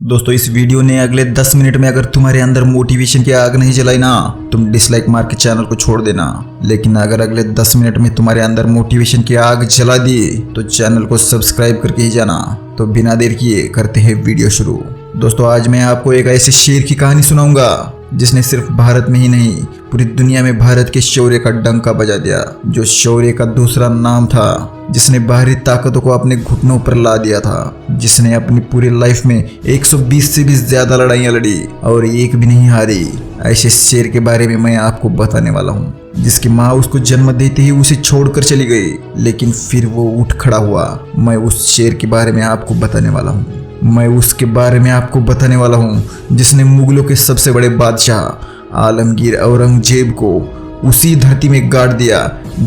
दोस्तों इस वीडियो ने अगले 10 मिनट में अगर तुम्हारे अंदर मोटिवेशन की आग नहीं जलाई ना, तुम डिसलाइक मार के चैनल को छोड़ देना। लेकिन अगर अगले 10 मिनट में तुम्हारे अंदर मोटिवेशन की आग जला दी तो चैनल को सब्सक्राइब करके ही जाना। तो बिना देर किए करते हैं वीडियो शुरू। दोस्तों आज मैं आपको एक ऐसे शेर की कहानी सुनाऊंगा जिसने सिर्फ भारत में ही नहीं पूरी दुनिया में भारत के शौर्य का डंका बजा दिया। जो शौर्य का दूसरा नाम था, जिसने बाहरी ताकतों को अपने घुटनों पर ला दिया था, जिसने अपनी पूरी लाइफ में 120 से भी ज्यादा लड़ाइयाँ लड़ी और एक भी नहीं हारी। ऐसे शेर के बारे में मैं आपको बताने वाला हूँ, जिसकी माँ उसको जन्म देते ही उसे छोड़कर चली गई, लेकिन फिर वो उठ खड़ा हुआ। मैं उस शेर के बारे में आपको बताने वाला हूँ। मैं उसके बारे में आपको बताने वाला हूँ जिसने मुगलों के सबसे बड़े बादशाह आलमगीर औरंगजेब को उसी धरती में गाड़ दिया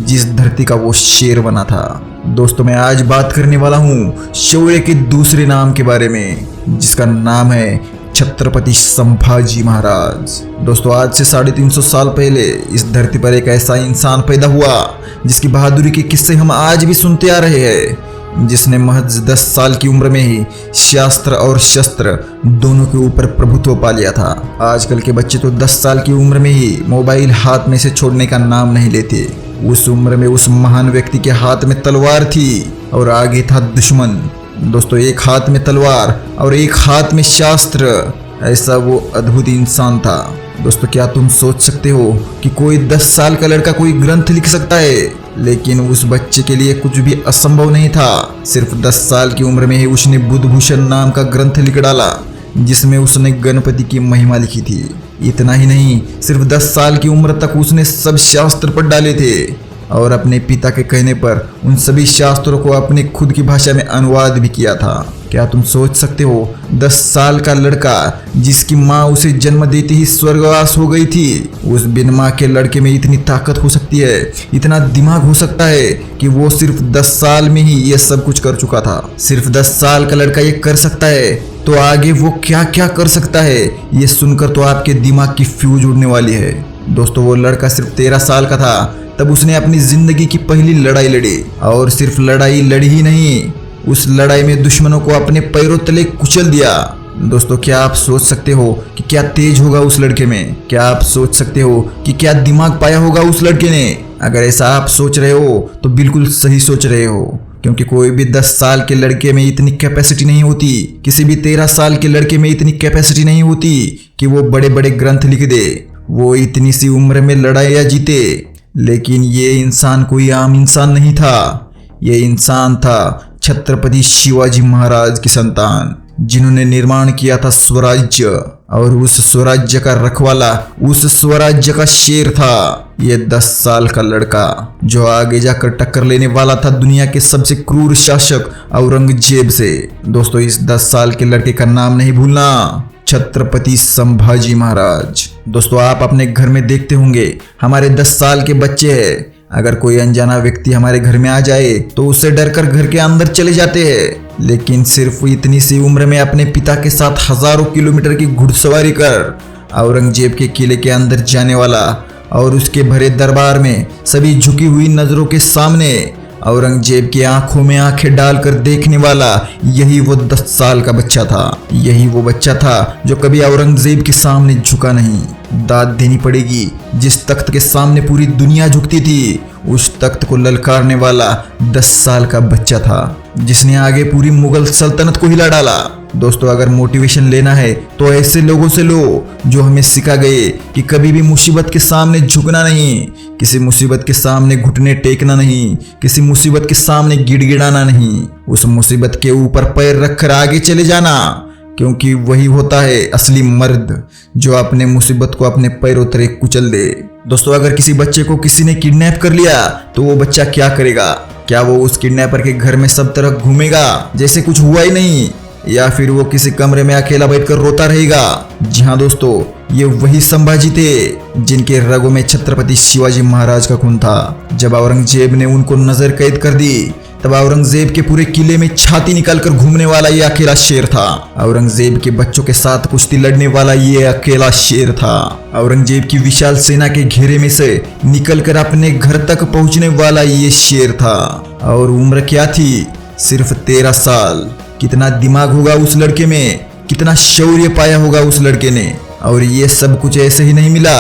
जिस धरती का वो शेर बना था। दोस्तों मैं आज बात करने वाला हूँ शौर्य के दूसरे नाम के बारे में, जिसका नाम है छत्रपति संभाजी महाराज। दोस्तों आज से 350 साल पहले इस धरती पर एक ऐसा इंसान पैदा हुआ जिसकी बहादुरी के किस्से हम आज भी सुनते आ रहे हैं, जिसने महज 10 साल की उम्र में ही शास्त्र और शस्त्र दोनों के ऊपर प्रभुत्व पा लिया था। आजकल के बच्चे तो 10 साल की उम्र में ही मोबाइल हाथ में से छोड़ने का नाम नहीं लेते। उस उम्र में उस महान व्यक्ति के हाथ में तलवार थी और आगे था दुश्मन। दोस्तों एक हाथ में तलवार और एक हाथ में शास्त्र, ऐसा वो अद्भुत इंसान था। दोस्तों क्या तुम सोच सकते हो कि कोई 10 साल का लड़का कोई ग्रंथ लिख सकता है? लेकिन उस बच्चे के लिए कुछ भी असंभव नहीं था। सिर्फ 10 साल की उम्र में ही उसने बुद्धभूषण नाम का ग्रंथ लिख डाला, जिसमें उसने गणपति की महिमा लिखी थी। इतना ही नहीं, सिर्फ 10 साल की उम्र तक उसने सब शास्त्र पढ़ डाले थे और अपने पिता के कहने पर उन सभी शास्त्रों को अपने खुद की भाषा में अनुवाद भी किया था। क्या तुम सोच सकते हो 10 साल का लड़का जिसकी माँ उसे जन्म देते ही स्वर्गवास हो गई थी, उस बिन माँ के लड़के में इतनी ताकत हो सकती है, इतना दिमाग हो सकता है कि वो सिर्फ 10 साल में ही ये सब कुछ कर चुका था। सिर्फ 10 साल का लड़का ये कर सकता है तो आगे वो क्या क्या कर सकता है, ये सुनकर तो आपके दिमाग की फ्यूज उड़ने वाली है। दोस्तों वो लड़का सिर्फ 13 साल का था तब उसने अपनी जिंदगी की पहली लड़ाई लड़ी, और सिर्फ लड़ाई लड़ी ही नहीं, उस लड़ाई में दुश्मनों को अपने पैरों तले कुचल दिया। दोस्तों क्या आप सोच सकते हो कि क्या तेज होगा उस लड़के में? क्या आप सोच सकते हो कि क्या दिमाग पाया होगा उस लड़के ने? अगर ऐसा आप सोच रहे हो तो बिल्कुल सही सोच रहे हो, क्योंकि कोई भी 10 साल के लड़के में इतनी कैपेसिटी नहीं होती, किसी भी 13 साल के लड़के में इतनी कैपेसिटी नहीं होती कि वो बड़े बड़े ग्रंथ लिख दे, वो इतनी सी उम्र में लड़ाइयाँ जीते। लेकिन ये इंसान कोई आम इंसान नहीं था, ये इंसान था छत्रपति शिवाजी महाराज की संतान, जिन्होंने निर्माण किया था स्वराज्य, और उस स्वराज्य का रखवाला, उस स्वराज्य का शेर था ये 10 साल का लड़का, जो आगे जाकर टक्कर लेने वाला था दुनिया के सबसे क्रूर शासक औरंगजेब से। दोस्तों इस 10 साल के लड़के का नाम नहीं भूलना, छत्रपति संभाजी महाराज। दोस्तों आप अपने घर में देखते होंगे हमारे 10 साल के बच्चे हैं, अगर कोई अनजाना व्यक्ति हमारे घर में आ जाए तो उससे डरकर घर के अंदर चले जाते हैं। लेकिन सिर्फ इतनी सी उम्र में अपने पिता के साथ हजारों किलोमीटर की घुड़सवारी कर औरंगजेब के किले के अंदर जाने वाला और उसके भरे दरबार में सभी झुकी हुई नजरों के सामने औरंगजेब की आंखों में आंखें डालकर देखने वाला, यही वो 10 साल का बच्चा था। यही वो बच्चा था जो कभी औरंगजेब के सामने झुका नहीं। दाद देनी पड़ेगी, जिस तख्त के सामने पूरी दुनिया झुकती थी, उस तख्त को ललकारने वाला 10 साल का बच्चा था, जिसने आगे पूरी मुगल सल्तनत को हिला डाला। दोस्तों अगर मोटिवेशन लेना है तो ऐसे लोगों से लो जो हमें सिखा गए कि कभी भी मुसीबत के सामने झुकना नहीं, किसी मुसीबत के सामने घुटने टेकना नहीं, किसी मुसीबत के सामने गिड़गिड़ाना नहीं, उस मुसीबत के ऊपर पैर रखकर आगे चले जाना, क्योंकि वही होता है असली मर्द जो अपने मुसीबत को अपने पैरों तले कुचल दे। दोस्तों अगर किसी बच्चे को किसी ने किडनैप कर लिया तो वो बच्चा क्या करेगा? क्या वो उस किडनैपर के घर में सब तरह घूमेगा जैसे कुछ हुआ ही नहीं, या फिर वो किसी कमरे में अकेला बैठकर रोता रहेगा? जी हाँ दोस्तों, ये वही संभाजी थे जिनके रगों में छत्रपति शिवाजी महाराज का खून था। जब औरंगजेब ने उनको नजर कैद कर दी तब औरंगजेब के पूरे किले में छाती निकालकर घूमने वाला ये अकेला शेर था। औरंगजेब के बच्चों के साथ कुश्ती लड़ने वाला ये अकेला शेर था। औरंगजेब की विशाल सेना के घेरे में से निकलकर अपने घर तक पहुंचने वाला ये शेर था। और उम्र क्या थी? सिर्फ 13 साल। कितना दिमाग होगा उस लड़के में, कितना शौर्य पाया होगा उस लड़के ने। और ये सब कुछ ऐसे ही नहीं मिला,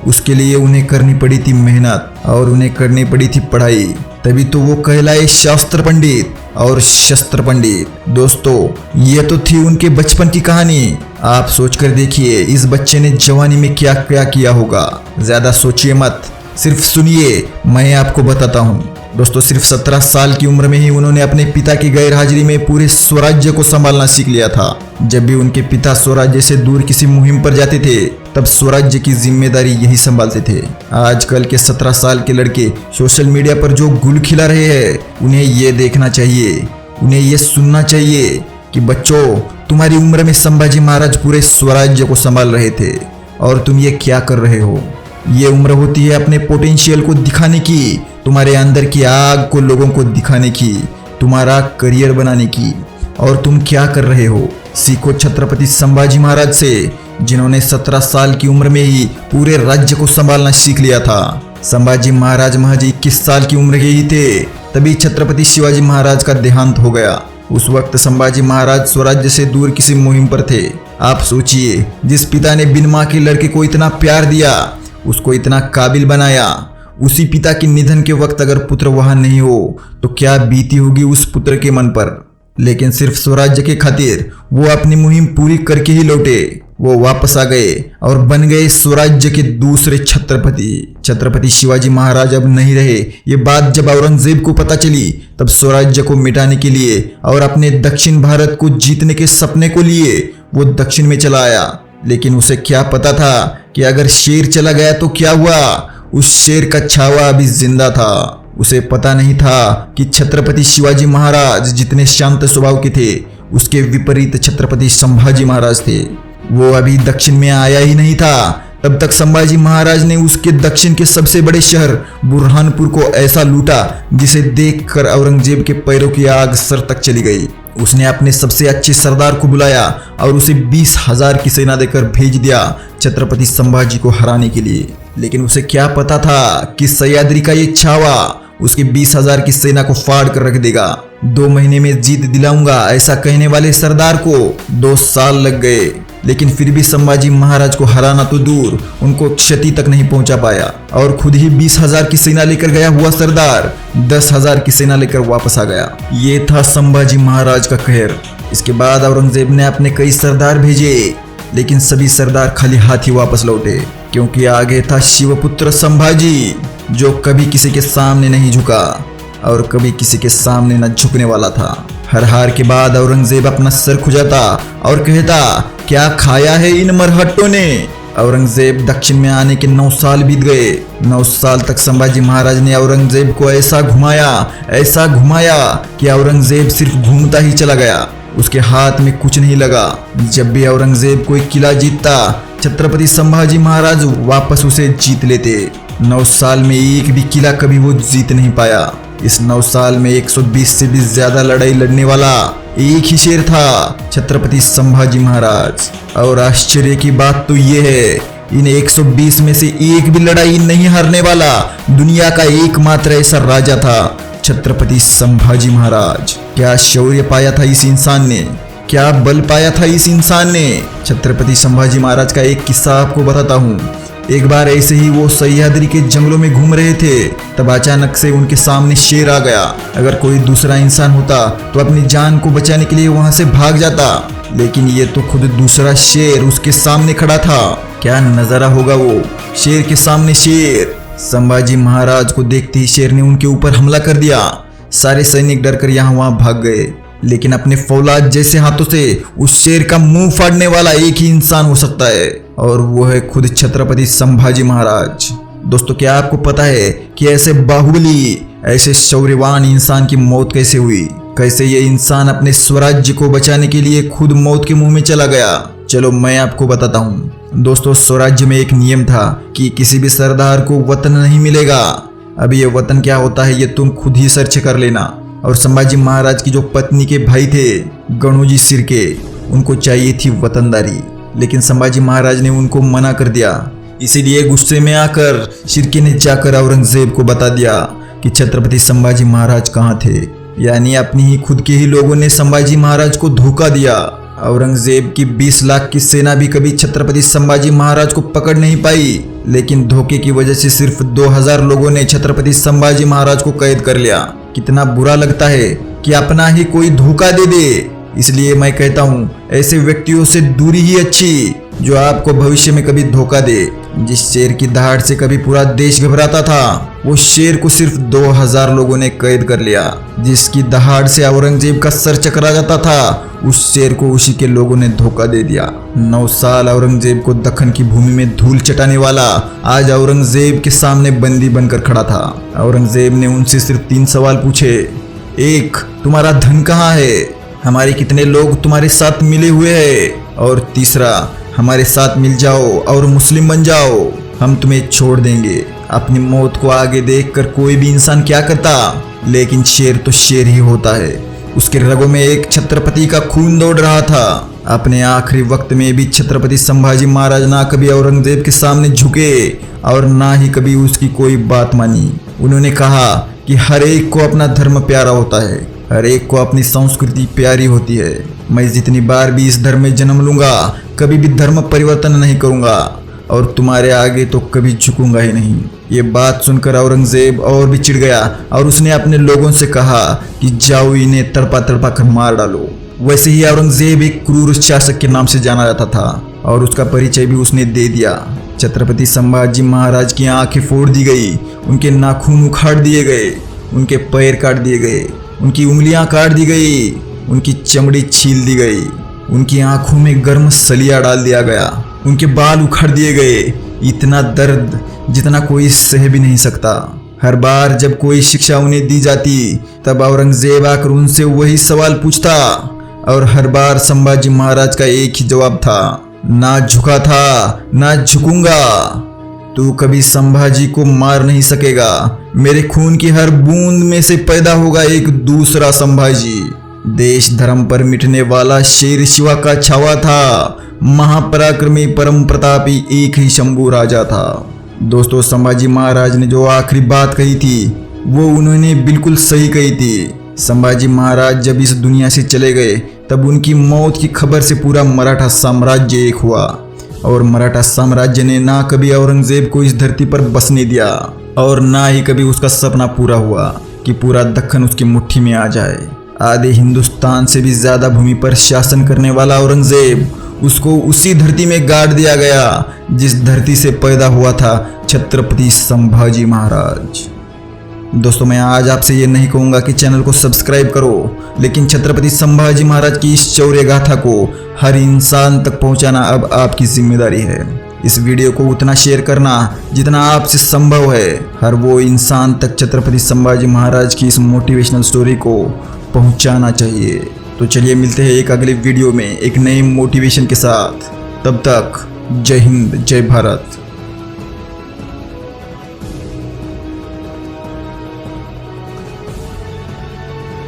उसके लिए उन्हें करनी पड़ी थी मेहनत और उन्हें करनी पड़ी थी पढ़ाई, तभी तो वो कहलाए शास्त्र पंडित और शस्त्र पंडित। दोस्तों ये तो थी उनके बचपन की कहानी। आप सोचकर देखिए इस बच्चे ने जवानी में क्या क्या किया होगा। ज्यादा सोचिए मत, सिर्फ सुनिए, मैं आपको बताता हूँ। दोस्तों सिर्फ 17 साल की उम्र में ही उन्होंने अपने पिता की गैर हाजिरी में पूरे स्वराज्य को संभालना सीख लिया था। जब भी उनके पिता स्वराज्य से दूर किसी मुहिम पर जाते थे तब स्वराज्य की जिम्मेदारी यही संभालते थे। आजकल के 17 साल के लड़के सोशल मीडिया पर जो गुल खिला रहे हैं, उन्हें ये देखना चाहिए, उन्हें ये सुनना चाहिए कि बच्चों, तुम्हारी उम्र में संभाजी महाराज पूरे स्वराज्य को संभाल रहे थे और तुम ये क्या कर रहे हो। ये उम्र होती है अपने पोटेंशियल को दिखाने की, तुम्हारे अंदर की आग को लोगों को दिखाने की, तुम्हारा करियर बनाने की। और तुम क्या कर रहे हो? सीखो छत्रपति संभाजी महाराज से, जिन्होंने 17 साल की उम्र में ही पूरे राज्य को संभालना सीख लिया था। संभाजी महाराज महज 21 साल की उम्र के ही थे, तभी छत्रपति शिवाजी महाराज का देहांत हो गया। उस वक्त संभाजी महाराज स्वराज्य से दूर किसी मुहिम पर थे। आप सोचिए, जिस पिता ने बिन मां के लड़के को इतना प्यार दिया, उसको इतना काबिल बनाया, उसी पिता के निधन के वक्त अगर पुत्र वहां नहीं हो तो क्या बीती होगी उस पुत्र के मन पर। लेकिन सिर्फ स्वराज्य के खातिर वो अपनी मुहिम पूरी करके ही लौटे। वो वापस आ गए और बन गए स्वराज्य के दूसरे छत्रपति। छत्रपति शिवाजी महाराज अब नहीं रहे। ये बात जब औरंगजेब को पता चली तब स्वराज्य को मिटाने के लिए और अपने दक्षिण भारत को जीतने के सपने को लिए वो दक्षिण में चला आया। लेकिन उसे क्या पता था कि अगर शेर चला गया तो क्या हुआ, उस शेर का छावा अभी जिंदा था। उसे पता नहीं था कि छत्रपति शिवाजी महाराज जितने शांत स्वभाव के थे, उसके विपरीत छत्रपति संभाजी महाराज थे। वो अभी दक्षिण में आया ही नहीं था, तब तक संभाजी महाराज ने उसके दक्षिण के सबसे बड़े शहर बुरहानपुर को ऐसा लूटा जिसे देखकर औरंगजेब के पैरों की आग सर तक चली गई। उसने अपने सबसे अच्छे सरदार को बुलाया और उसे 20,000 की सेना देकर भेज दिया छत्रपति संभाजी को हराने के लिए। लेकिन उसे क्या पता था कि सह्याद्री का ये छावा उसके 20,000 की सेना को फाड़ कर रख देगा। 2 महीने में जीत दिलाऊंगा ऐसा कहने वाले सरदार को 2 साल लग गए, लेकिन फिर भी संभाजी महाराज को हराना तो दूर, उनको क्षति तक नहीं पहुंचा पाया। और खुद ही 20,000 की सेना लेकर गया हुआ सरदार 10,000 की सेना लेकर वापस आ गया। ये था संभाजी महाराज का कहर। इसके बाद औरंगजेब ने अपने कई सरदार भेजे, लेकिन सभी सरदार खाली हाथ ही वापस लौटे, क्योंकि आगे था शिवपुत्र संभाजी, जो कभी किसी के सामने नहीं झुका और कभी किसी के सामने न झुकने वाला था। हर हार के बाद औरंगजेब अपना सर खुजाता और कहता, क्या खाया है इन मरहट्टों ने। औरंगजेब दक्षिण में आने के 9 साल बीत गए। 9 साल तक संभाजी महाराज ने औरंगजेब को ऐसा घुमाया कि औरंगजेब सिर्फ घूमता ही चला गया, उसके हाथ में कुछ नहीं लगा। जब भी औरंगजेब कोई किला जीतता, छत्रपति संभाजी महाराज वापस उसे जीत लेते। 9 साल में एक भी किला कभी वो जीत नहीं पाया। इस 9 साल में 120 से भी ज्यादा लड़ाई लड़ने वाला एक ही शेर था, छत्रपति संभाजी महाराज। और आश्चर्य की बात तो ये है, इन 120 में से एक भी लड़ाई नहीं हारने वाला दुनिया का एकमात्र ऐसा राजा था, छत्रपति संभाजी महाराज। क्या शौर्य पाया था इस इंसान ने, क्या बल पाया था इस इंसान ने। छत्रपति संभाजी महाराज का एक किस्सा आपको बताता हूँ। एक बार ऐसे ही वो सह्याद्री के जंगलों में घूम रहे थे, तब अचानक से उनके सामने शेर आ गया। अगर कोई दूसरा इंसान होता तो अपनी जान को बचाने के लिए वहां से भाग जाता, लेकिन ये तो खुद दूसरा शेर उसके सामने खड़ा था। क्या नजारा होगा वो, शेर के सामने शेर। संभाजी महाराज को देखते ही शेर ने उनके ऊपर हमला कर दिया। सारे सैनिक डरकर यहाँ वहां भाग गए, लेकिन अपने फौलाद जैसे हाथों से उस शेर का मुंह फाड़ने वाला एक ही इंसान हो सकता है, और वो है खुद छत्रपति संभाजी महाराज। दोस्तों क्या आपको पता है कि ऐसे बाहुबली, ऐसे शौर्यवान इंसान की मौत कैसे हुई, कैसे ये इंसान अपने स्वराज्य को बचाने के लिए खुद मौत के मुंह में चला गया। चलो मैं आपको बताता हूँ। दोस्तों स्वराज्य में एक नियम था कि किसी भी सरदार को वतन नहीं मिलेगा। अब ये वतन क्या होता है ये तुम खुद ही सर्च कर लेना। और संभाजी महाराज की जो पत्नी के भाई थे गणोजी सिरके, उनको चाहिए थी वतनदारी, लेकिन संभाजी महाराज ने उनको मना कर दिया। इसीलिए गुस्से में आकर सिरके ने जाकर औरंगजेब को बता दिया कि छत्रपति संभाजी महाराज कहाँ थे। यानी अपनी ही खुद के ही लोगों ने संभाजी महाराज को धोखा दिया। औरंगजेब की 20 लाख की सेना भी कभी छत्रपति संभाजी महाराज को पकड़ नहीं पाई, लेकिन धोखे की वजह से सिर्फ 2000 लोगों ने छत्रपति संभाजी महाराज को कैद कर लिया। कितना बुरा लगता है कि अपना ही कोई धोखा दे दे। इसलिए मैं कहता हूँ ऐसे व्यक्तियों से दूरी ही अच्छी, जो आपको भविष्य में कभी धोखा दे। जिस शेर की दहाड़ से कभी पूरा देश घबराता था, वो शेर को सिर्फ 2000 लोगों ने कैद कर लिया। जिसकी दहाड़ से औरंगजेब का सर चकरा जाता था, उस शेर को उसी के लोगों ने धोखा दे दिया। 9 साल औरंगजेब को दक्कन की भूमि में धूल चटाने वाला आज औरंगजेब के सामने बंदी बनकर खड़ा था। औरंगजेब ने उनसे सिर्फ 3 सवाल पूछे। 1, तुम्हारा धन कहाँ है? हमारे कितने लोग तुम्हारे साथ मिले हुए हैं? और तीसरा, हमारे साथ मिल जाओ और मुस्लिम बन जाओ, हम तुम्हें छोड़ देंगे। अपनी मौत को आगे देखकर कोई भी इंसान क्या करता, लेकिन शेर तो शेर ही होता है। उसके रगों में एक छत्रपति का खून दौड़ रहा था। अपने आखिरी वक्त में भी छत्रपति संभाजी महाराज ना कभी औरंगजेब के सामने झुके और ना ही कभी उसकी कोई बात मानी। उन्होंने कहा कि हर एक को अपना धर्म प्यारा होता है, हर एक को अपनी संस्कृति प्यारी होती है। मैं जितनी बार भी इस धर्म में जन्म लूंगा, कभी भी धर्म परिवर्तन नहीं करूंगा और तुम्हारे आगे तो कभी झुकूंगा ही नहीं। ये बात सुनकर औरंगजेब और भी चिढ़ गया और उसने अपने लोगों से कहा कि जाओ इन्हें तड़पा तड़पा कर मार डालो। वैसे ही औरंगजेब एक क्रूर शासक के नाम से जाना जाता था और उसका परिचय भी उसने दे दिया। छत्रपति संभाजी महाराज की आंखें फोड़ दी गई, उनके नाखून उखाड़ दिए गए, उनके पैर काट दिए गए, उनकी उंगलियां काट दी गई, उनकी चमड़ी छील दी गई, उनकी आंखों में गर्म सलिया डाल दिया गया, उनके बाल उखाड़ दिए गए। इतना दर्द जितना कोई सह भी नहीं सकता। हर बार जब कोई शिक्षा उन्हें दी जाती, तब औरंगजेब आकर उनसे वही सवाल पूछता और हर बार संभाजी महाराज का एक ही जवाब था, ना झुका था ना झुकूंगा। तू कभी संभाजी को मार नहीं सकेगा। मेरे खून की हर बूंद में से पैदा होगा एक दूसरा संभाजी। देश धर्म पर मिटने वाला शेर शिवा का छावा था। महापराक्रमी परम प्रतापी एक ही शंभू राजा था। दोस्तों, संभाजी महाराज ने जो आखिरी बात कही थी, वो उन्होंने बिल्कुल सही कही थी। संभाजी महाराज जब इस दुनिया से चले गए, तब उनकी मौत की खबर से पूरा मराठा साम्राज्य एक हुआ और मराठा साम्राज्य ने ना कभी औरंगजेब को इस धरती पर बसने दिया और ना ही कभी उसका सपना पूरा हुआ कि पूरा दक्कन उसकी मुट्ठी में आ जाए। आधे हिंदुस्तान से भी ज्यादा भूमि पर शासन करने वाला औरंगजेब, उसको उसी धरती में गाड़ दिया गया जिस धरती से पैदा हुआ था छत्रपति संभाजी महाराज। दोस्तों, मैं आज आपसे ये नहीं कहूँगा कि चैनल को सब्सक्राइब करो, लेकिन छत्रपति संभाजी महाराज की इस शौर्य गाथा को हर इंसान तक पहुँचाना अब आपकी जिम्मेदारी है। इस वीडियो को उतना शेयर करना जितना आपसे संभव है। हर वो इंसान तक छत्रपति संभाजी महाराज की इस मोटिवेशनल स्टोरी को पहुँचाना चाहिए। तो चलिए मिलते हैं एक अगले वीडियो में एक नए मोटिवेशन के साथ। तब तक जय हिंद, जय भारत।